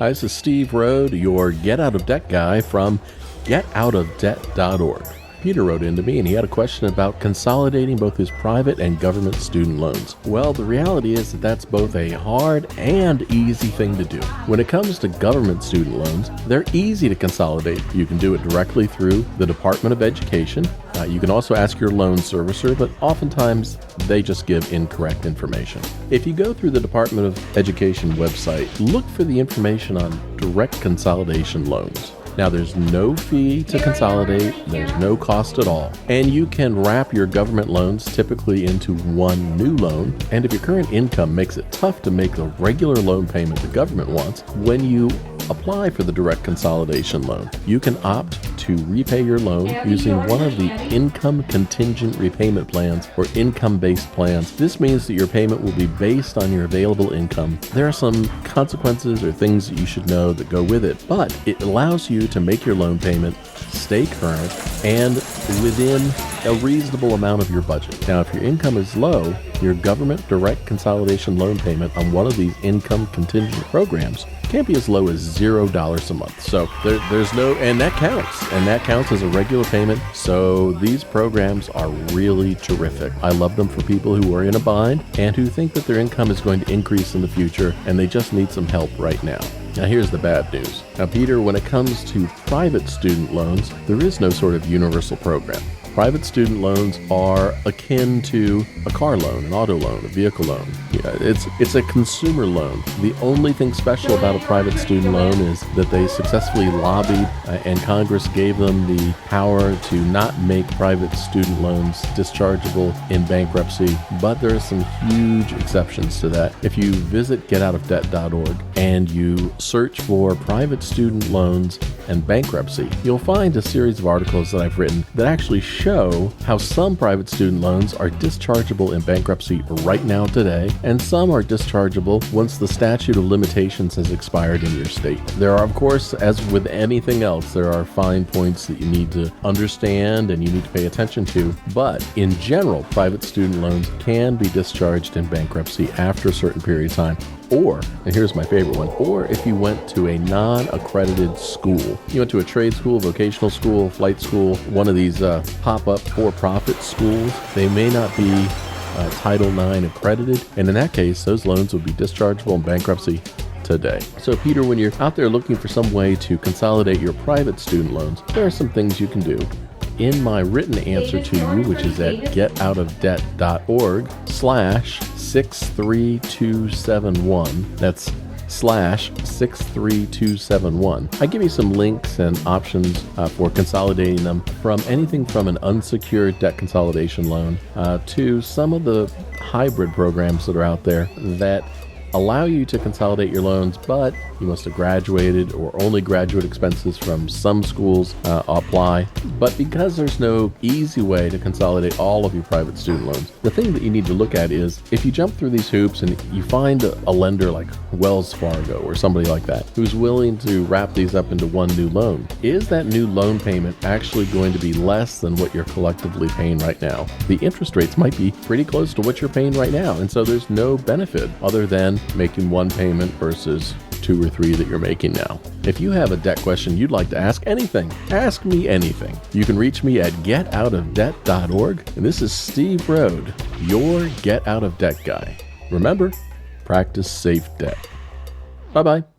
Hi, this is Steve Rode, your Get Out of Debt guy from getoutofdebt.org. Peter wrote into me and he had a question about consolidating both his private and government student loans. Well, the reality is that that's both a hard and easy thing to do. When it comes to government student loans, they're easy to consolidate. You can do it directly through the Department of Education. You can also ask your loan servicer, but oftentimes they just give incorrect information. If you go through the Department of Education website, look for the information on direct consolidation loans. Now, there's no fee to consolidate, there's no cost at all, and you can wrap your government loans typically into one new loan, and if your current income makes it tough to make the regular loan payment the government wants, when you apply for the direct consolidation loan, you can opt to repay your loan using one of the income contingent repayment plans or income-based plans. This means that your payment will be based on your available income. There are some consequences or things that you should know that go with it, but it allows you to make your loan payment stay current and within a reasonable amount of your budget. Now, if your income is low, your government direct consolidation loan payment on one of these income contingent programs can be as low as $0 a month. So there's no, and that counts as a regular payment. So these programs are really terrific. I love them for people who are in a bind and who think that their income is going to increase in the future and they just need some help right now. Now, here's the bad news. Now, Peter, when it comes to private student loans, there is no sort of universal program. Private student loans are akin to a car loan, an auto loan, a vehicle loan. Yeah, it's a consumer loan. The only thing special about a private student loan is that they successfully lobbied and Congress gave them the power to not make private student loans dischargeable in bankruptcy, but there are some huge exceptions to that. If you visit getoutofdebt.org and you search for private student loans and bankruptcy, you'll find a series of articles that I've written that actually show how some private student loans are dischargeable in bankruptcy right now today, and some are dischargeable once the statute of limitations has expired in your state. There are, of course, as with anything else, there are fine points that you need to understand and you need to pay attention to, but in general, private student loans can be discharged in bankruptcy after a certain period of time. Or, and here's my favorite one, or if you went to a non-accredited school. You went to a trade school, vocational school, flight school, one of these pop-up for-profit schools. They may not be Title IX accredited, and in that case, those loans would be dischargeable in bankruptcy today. So, Peter, when you're out there looking for some way to consolidate your private student loans, there are some things you can do. In my written answer to you, which is at getoutofdebt.org/63271, that's /63271. I give you some links and options for consolidating them from anything from an unsecured debt consolidation loan to some of the hybrid programs that are out there that allow you to consolidate your loans, but you must have graduated or only graduate expenses from some schools apply. But because there's no easy way to consolidate all of your private student loans, the thing that you need to look at is if you jump through these hoops and you find a lender like Wells Fargo or somebody like that who's willing to wrap these up into one new loan, is that new loan payment actually going to be less than what you're collectively paying right now? The interest rates might be pretty close to what you're paying right now, and so there's no benefit other than making one payment versus 2 or 3 that you're making now. If you have a debt question you'd like to ask anything, ask me anything. You can reach me at getoutofdebt.org, and this is Steve Rode, your Get Out of Debt guy. Remember, practice safe debt. Bye-bye.